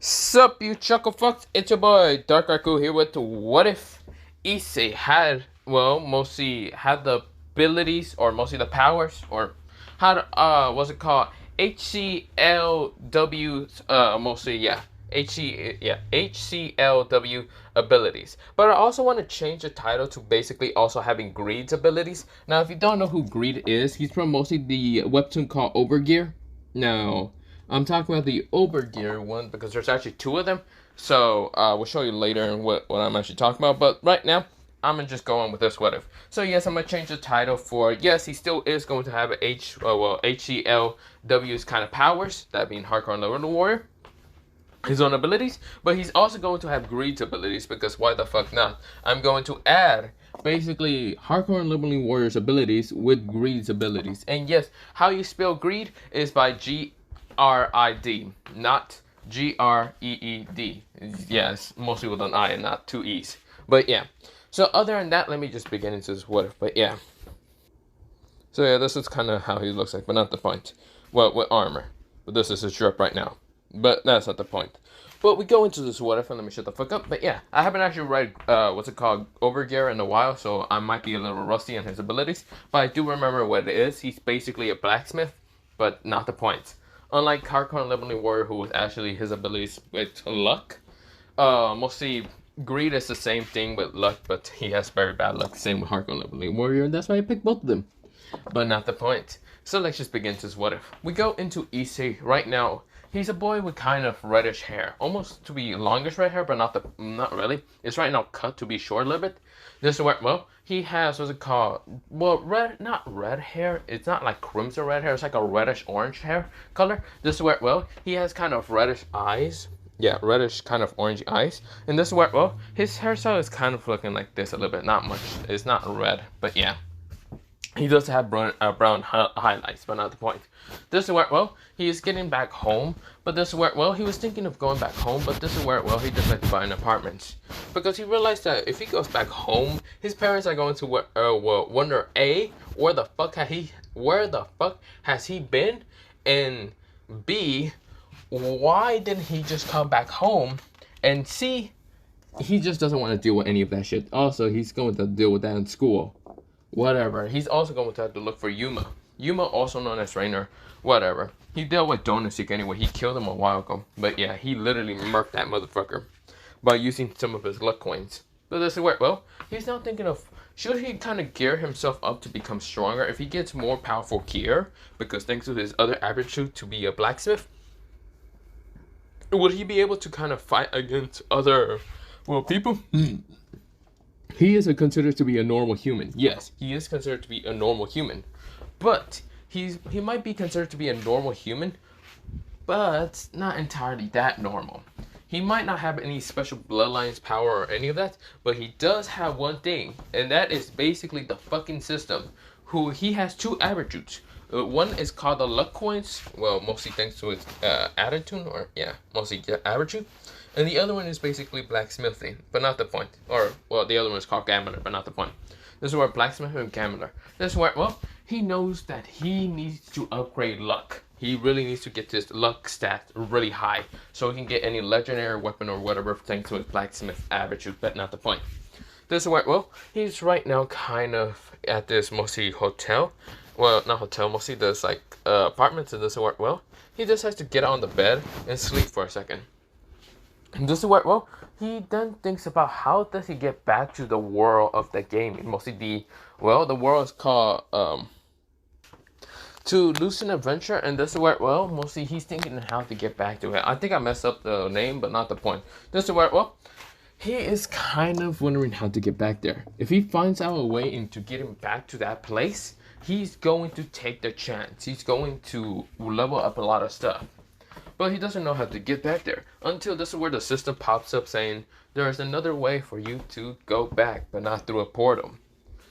Sup, you chuckle fucks? It's your boy Dark Raku here with what if Issei had, well, mostly had the abilities or mostly the powers or had what's it called, HCLW, mostly, yeah, HCLW abilities. But I also want to change the title to basically also having Greed's abilities. Now, if you don't know who Greed is, he's from mostly the webtoon called Overgear. Now, I'm talking about the Obergear one because there's actually two of them. So we'll show you later what I'm actually talking about. But right now, I'm gonna just go on with this what if. So yes, I'm gonna change the title for yes, he still is going to have HCLW's kind of powers, that being Hardcore and Level Warrior, his own abilities, but he's also going to have Greed's abilities because why the fuck not? I'm going to add basically Hardcore and Leveling Warrior's abilities with Greed's abilities. And yes, how you spell Greed is by GRID, not GREED. Yes, mostly with an I and not two E's. But yeah. So other than that, let me just begin into this what if. But yeah. So yeah, this is kind of how he looks like, but not the point. Well, with armor. But this is his drip right now. But that's not the point. But we go into this what if and let me shut the fuck up. But yeah, I haven't actually read what's it called, Overgear in a while, so I might be a little rusty on his abilities. But I do remember what it is. He's basically a blacksmith, but not the point. Unlike Hardcore and Leveling Warrior, who was actually his abilities with luck. Mostly Greed is the same thing with luck, but he has very bad luck. Same with Hardcore and Leveling Warrior, and that's why I picked both of them. But not the point. So let's just begin this what if. We go into Issei right now. He's a boy with kind of reddish hair, almost to be longish red hair, but not really. It's right now cut to be short a little bit. This is where, well, he has what's it called? Well, not red hair. It's not like crimson red hair. It's like a reddish orange hair color. This is where, well, he has kind of reddish eyes. Yeah, reddish kind of orange eyes. And this is where, well, his hairstyle is kind of looking like this a little bit. Not much. It's not red, but yeah. He does have brown highlights, but not the point. This is where, well, he is getting back home. But this is where, well, he was thinking of going back home. But this is where, well, he decided to buy an apartment. Because he realized that if he goes back home, his parents are going to wonder, A, where the fuck has he been? And B, why didn't he just come back home? And C, he just doesn't want to deal with any of that shit. Also, he's going to deal with that in school. Whatever. He's also going to have to look for Yuma. Yuma, also known as Rainer. Whatever. He dealt with Donosik anyway. He killed him a while ago. But yeah, he literally murked that motherfucker by using some of his luck coins. But this is where, well, he's now thinking of, should he kind of gear himself up to become stronger? If he gets more powerful gear, because thanks to his other attribute to be a blacksmith, would he be able to kind of fight against other, well, people? He is considered to be a normal human. Yes, he is considered to be a normal human. But he might be considered to be a normal human, but not entirely that normal. He might not have any special bloodlines, power, or any of that, but he does have one thing, and that is basically the fucking system. He has two attributes. One is called the luck coins, well, mostly thanks to his attitude, or yeah, mostly attribute. And the other one is basically blacksmithing, but not the point. Or, well, the other one is called gambler, but not the point. This is where blacksmith and gambler. This is where, well, he knows that he needs to upgrade luck. He really needs to get his luck stat really high so he can get any legendary weapon or whatever thanks to his blacksmith attribute, but not the point. This is where, well, he's right now kind of at this mostly hotel. Well, not hotel, mostly there's like apartments, and this is where, well, he just has to get on the bed and sleep for a second. And this is where, well, he then thinks about how does he get back to the world of the gaming. Mostly the world is called To Lucid Adventure, and this is where, well, mostly he's thinking how to get back to it. I think I messed up the name, but not the point. This is where, well, he is kind of wondering how to get back there. If he finds out a way into getting back to that place, he's going to take the chance. He's going to level up a lot of stuff. But he doesn't know how to get back there until this is where the system pops up saying there is another way for you to go back, but not through a portal.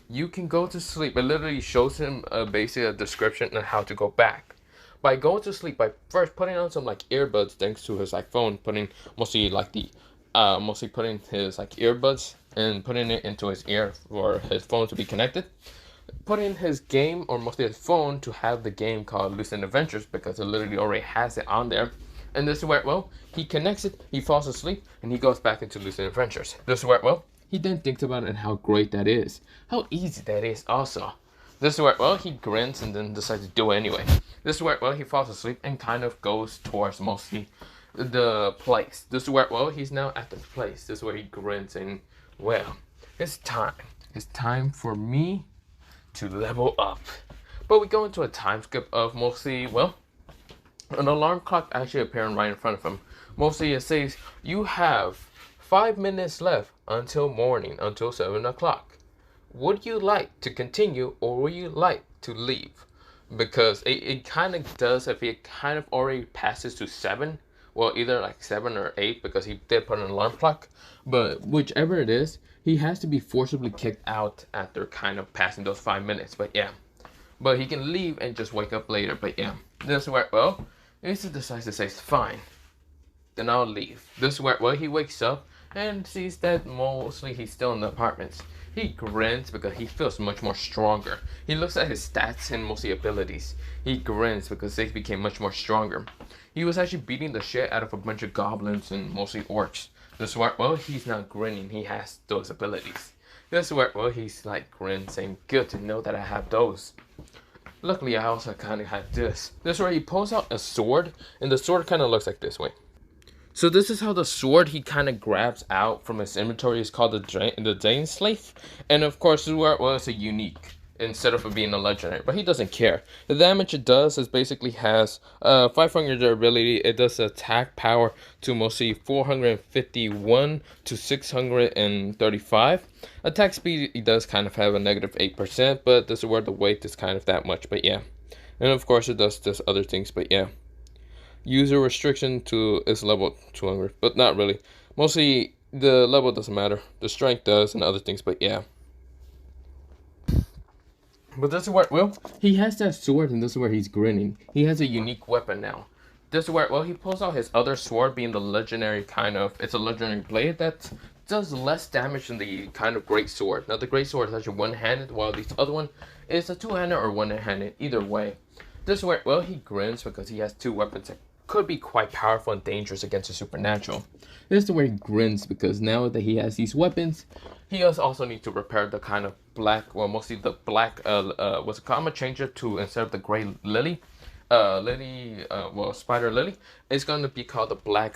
You can go to sleep. It literally shows him basically a description on how to go back. By going to sleep, by first putting on some like earbuds, thanks to his like phone, putting mostly putting his like earbuds and putting it into his ear for his phone to be connected. Putting his game, or mostly his phone, to have the game called Lucid Adventures because it literally already has it on there. And this is where, well, he connects it, he falls asleep, and he goes back into Lucid Adventures. This is where, well, he then thinks about it and how great that is. How easy that is also. This is where, well, he grins and then decides to do it anyway. This is where, well, he falls asleep and kind of goes towards mostly the place. This is where, well, he's now at the place. This is where he grins and, well, it's time. It's time for me to level up. But we go into a time skip of mostly, well, an alarm clock actually appearing right in front of him. Mostly it says, you have 5 minutes left until morning, until 7 o'clock. Would you like to continue or would you like to leave? Because it kind of does, if it kind of already passes to 7, well, either like 7 or 8, because he did put an alarm clock. But whichever it is, he has to be forcibly kicked out after kind of passing those 5 minutes. But yeah. But he can leave and just wake up later. But yeah. This is where, well, Issei decides to say, fine, then I'll leave. This is where, well, he wakes up and sees that mostly he's still in the apartments. He grins because he feels much more stronger. He looks at his stats and mostly abilities. He grins because they became much more stronger. He was actually beating the shit out of a bunch of goblins and mostly orcs. This is where, well, he's not grinning. He has those abilities. This is where, well, he's like grin saying, good to know that I have those. Luckily, I also kind of have this. This is where he pulls out a sword, and the sword kind of looks like this way. So this is how the sword he kind of grabs out from his inventory is called the Dane Slave. And of course, this is where, well, it's a unique instead of it being a legendary. But he doesn't care. The damage it does is basically has 500 durability. It does attack power to mostly 451 to 635. Attack speed, it does kind of have a negative 8%, but this is where the weight is kind of that much, but yeah. And of course it does this other things, but yeah. User restriction to is level 200, but not really. Mostly the level doesn't matter. The strength does and other things, but yeah. But this is where, well, he has that sword and this is where he's grinning. He has a unique weapon now. This is where, well, he pulls out his other sword being the legendary kind of, it's a legendary blade that does less damage than the kind of great sword. Now the great sword is actually one-handed while this other one is a two-handed or one-handed, either way. This is where, well, he grins because he has two weapons that could be quite powerful and dangerous against the supernatural. This is where he grins because now that he has these weapons, he does also need to repair the kind of black, well, mostly the black, what's it called? I'm gonna change it to, instead of the gray lily, spider lily, it's gonna be called the black,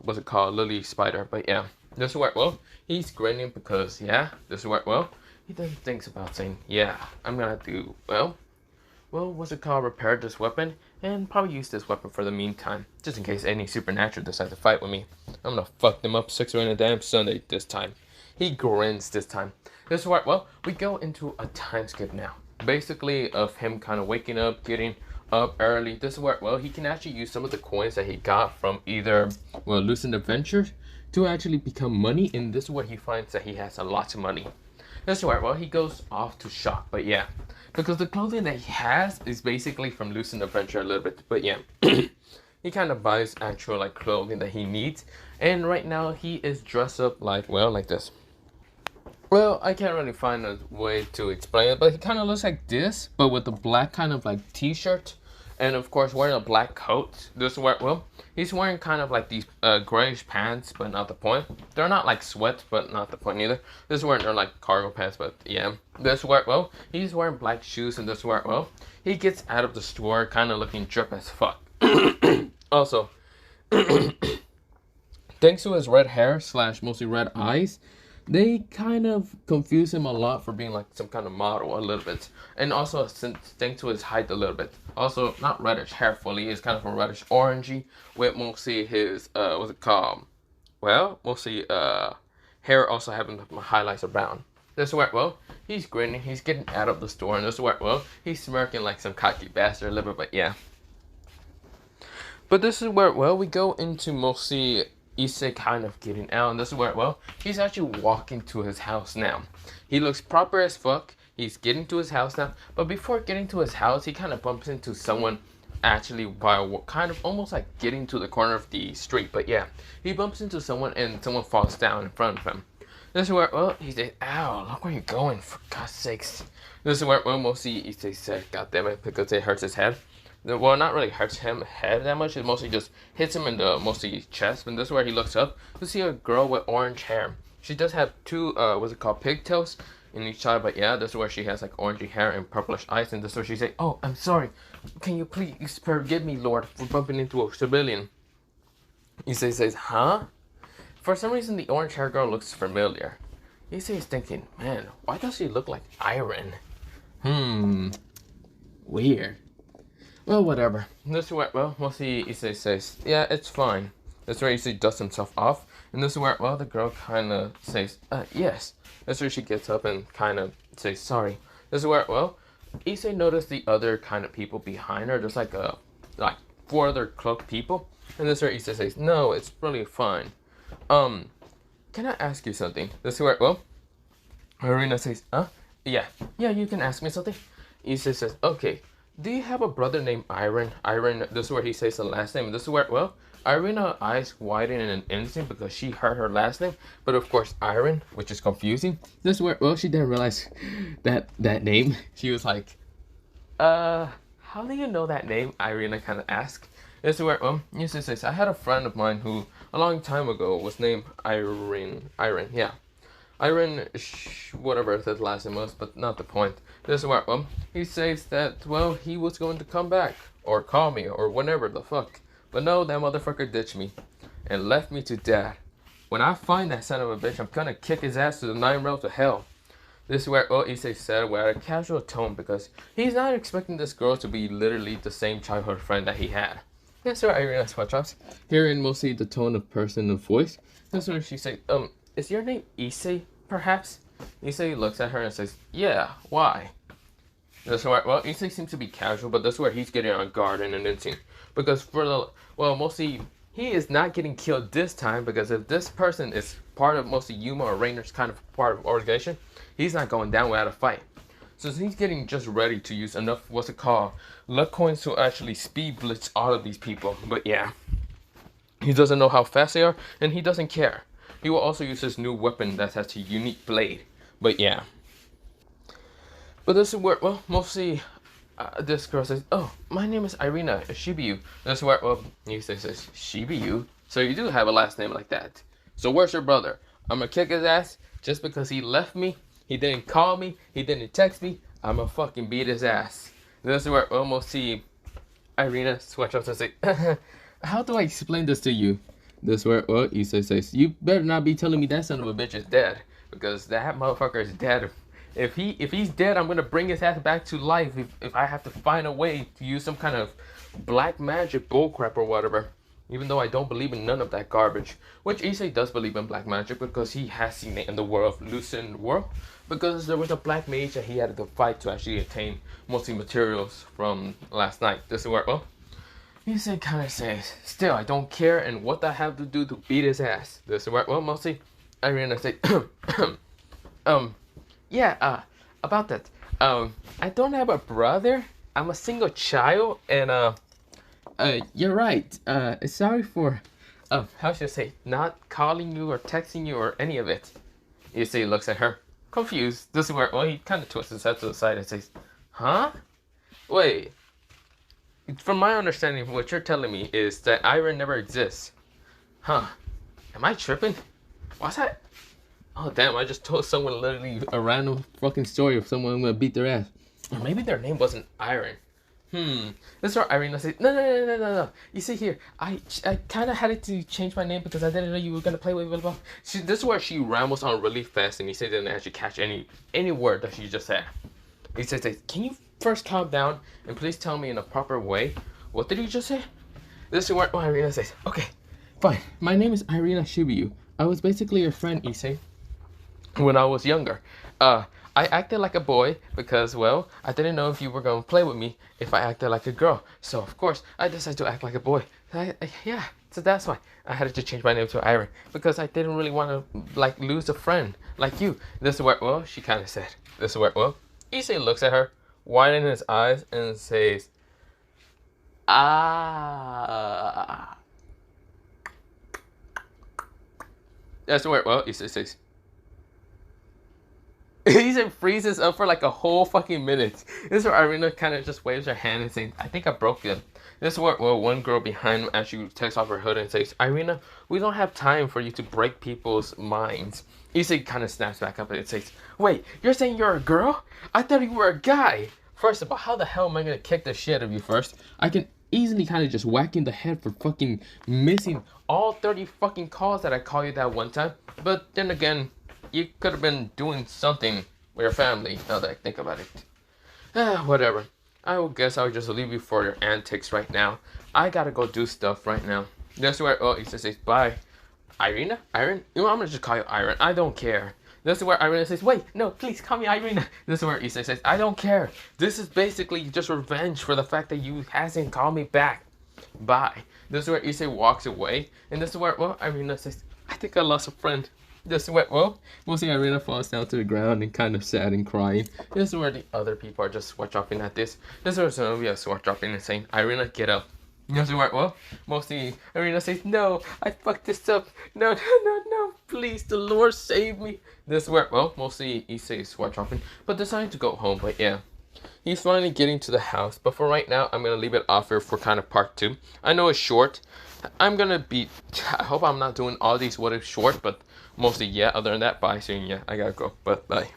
what's it called? Lily spider, but yeah. This is where, well, he's grinning because, yeah, this is where, well, he then thinks about saying, yeah, I'm gonna do, well, what's it called? Repair this weapon and probably use this weapon for the meantime, just in case any supernatural decide to fight with me. I'm gonna fuck them up 6 a damn Sunday this time. He grins this time. This is where, well, we go into a time skip now. Basically of him kind of waking up, getting up early. This is where, well, he can actually use some of the coins that he got from either, well, Lucid Adventures to actually become money. And this is where he finds that he has a lot of money. This is where, well, he goes off to shop, but yeah. Because the clothing that he has is basically from Lucid Adventure a little bit, but yeah. He kind of buys actual like clothing that he needs. And right now he is dressed up like, well, like this. Well, I can't really find a way to explain it, but he kind of looks like this, but with a black kind of like t-shirt. And of course wearing a black coat. This is where, well, he's wearing kind of like these grayish pants, but not the point. They're not like sweat, but not the point either. This is where they're like cargo pants, but yeah. This is where, well, he's wearing black shoes, and this is where, well, he gets out of the store kind of looking drip as fuck. Also, thanks to his red hair / mostly red eyes, they kind of confuse him a lot for being like some kind of model a little bit. And also thanks to his height a little bit. Also, not reddish hair fully, it's kind of a reddish orangey with mostly his, what's it called? Well, mostly hair also having highlights of brown. This is where, well, he's grinning, he's getting out of the store, and this is where, well, he's smirking like some cocky bastard a little bit, but yeah. But this is where, well, we go into mostly Issei kind of getting out, and this is where, well, he's actually walking to his house now. He looks proper as fuck. He's getting to his house now, but before getting to his house, he kind of bumps into someone actually while kind of almost like getting to the corner of the street, but yeah, he bumps into someone and someone falls down in front of him. This is where, well, he said, ow, look where you're going, for God's sakes. This is where, well, mostly Issei said, God damn it, because it hurts his head. Well, not really hurts him head that much. It mostly just hits him in the mostly chest. And this is where he looks up to see a girl with orange hair. She does have two, what's it called, pigtails in each side. But yeah, this is where she has like orangey hair and purplish eyes. And this is where she say, "Oh, I'm sorry. Can you please forgive me, Lord, for bumping into a civilian?" Issei says, "Huh?" For some reason, the orange hair girl looks familiar. Issei is thinking, man, why does she look like Iron? Weird. Well, whatever. This is where, well, we'll see. Issei says, "Yeah, it's fine." This is where Issei dusts himself off. And this is where, well, the girl kind of says, "Yes." This is where she gets up and kind of says, "Sorry." This is where, well, Issei noticed the other kind of people behind her. There's like four other cloaked people. And this is where Issei says, "No, it's really fine. Can I ask you something?" This is where, well, Irina says, Yeah, you can ask me something." Issei says, "Okay, do you have a brother named Iron?" Iron, this is where he says the last name. This is where, well, Irina's eyes widen in an instant because she heard her last name. But of course, Iron, which is confusing. This is where, well, she didn't realize that name. She was like, how do you know that name?" Irina kind of asked. This is where, Issei says, "I had a friend of mine who, a long time ago, was named Iron, yeah. Iron, whatever his last name was, but not the point. This is where, he says that, well, he was going to come back, or call me, or whatever the fuck. But no, that motherfucker ditched me, and left me to death. When I find that son of a bitch, I'm gonna kick his ass to the 9 realms of hell." This is where, Issei said with a casual tone, because he's not expecting this girl to be literally the same childhood friend that he had. That's where Irina spot drops. Hearing mostly the tone of person and voice. That's where she said, "Is your name Issei, perhaps?" Issei looks at her and says, "Yeah, why?" That's where, well, Issei seems to be casual, but that's where he's getting on guard in an instant. Because for the, well, mostly, he is not getting killed this time, because if this person is part of mostly Yuma or Rainer's kind of part of organization, he's not going down without a fight. So he's getting just ready to use enough, what's it called, luck coins to actually speed blitz all of these people. But yeah, he doesn't know how fast they are, and he doesn't care. He will also use his new weapon that has a unique blade. But yeah. But this is where, well, mostly this girl says, "Oh, my name is Irina Shibiyu." This is where, well, he says, "Shibiyu? So you do have a last name like that. So where's your brother? I'm gonna kick his ass just because he left me. He didn't call me. He didn't text me. I'm gonna fucking beat his ass." This is where we almost see Irina switch up and say, "How do I explain this to you?" This is where, well, Issei says, "You better not be telling me that son of a bitch is dead. Because that motherfucker is dead. If he's dead, I'm gonna bring his ass back to life if I have to find a way to use some kind of black magic bullcrap or whatever. Even though I don't believe in none of that garbage." Which Issei does believe in black magic because he has seen it in the world of Lucent World. Because there was a black mage that he had to fight to actually attain mostly materials from last night. This is where, well, Issei kind of says, "Still, I don't care, and what I have to do to beat his ass." This is where, well, mostly Irina say, "Yeah, about that. I don't have a brother. I'm a single child, and you're right. Sorry for, how should I say, not calling you or texting you or any of it." Issei looks at her, confused. This is where, well, he kind of twists his head to the side and says, "Huh? Wait. From my understanding, what you're telling me is that Iron never exists. Huh? Am I tripping? What's that? Oh, damn, I just told someone literally a random fucking story of someone gonna beat their ass. Or maybe their name wasn't Iron. This is where Irina says, No. You see here, I kind of had to change my name because I didn't know you were going to play with blah, blah. This is where she rambles on really fast, and he said didn't actually catch any word that she just said. He says, "Can you first calm down and please tell me in a proper way? What did you just say?" This is where Irina says, "Okay, fine. My name is Irina Shibiyu. I was basically your friend, Issei, when I was younger. I acted like a boy because, well, I didn't know if you were going to play with me if I acted like a girl. So, of course, I decided to act like a boy. Yeah, so that's why I had to change my name to Iron. Because I didn't really want to, like, lose a friend like you." This is where, well, she kind of said. This is where, well, Issei looks at her, widening his eyes, and says, "Ah." That's where, well, Issei says, Issei freezes up for like a whole fucking minute. This is where Irina kind of just waves her hand and says, I think I broke it. This is where one girl behind as she takes off her hood and says, Irina, we don't have time for you to break people's minds. Issei kind of snaps back up and says, wait, you're saying you're a girl? I thought you were a guy. First of all, how the hell am I going to kick the shit out of you first? I can easily kind of just whack you in the head for fucking missing all 30 fucking calls that I called you that one time. But then again, you could have been doing something with your family, now that I think about it. Whatever. I will guess I'll just leave you for your antics right now. I gotta go do stuff right now. That's where, oh, he says, bye. Irina? Irene? You know, I'm gonna just call you Irene. I don't care. This is where Irina says, wait, no, please call me Irina. This is where Issei says, I don't care. This is basically just revenge for the fact that you hasn't called me back. Bye. This is where Issei walks away. And this is where, well, Irina says, I think I lost a friend. This is where, well, we'll see Irina falls down to the ground and kind of sad and crying. This is where the other people are just sweat dropping at this. This is where Zenobia is sweat dropping and saying, Irina, get up. This is where, well, mostly Irina says, no, I fucked this up. No, no, no, no, please, the Lord save me. This is where, well, mostly Issei is sweat dropping, but deciding to go home, but yeah. He's finally getting to the house, but for right now, I'm going to leave it off here for kind of part 2. I know it's short. I'm going to be, I hope I'm not doing all these what if short, but mostly, yeah, other than that, bye, soon, yeah, I gotta go, but bye.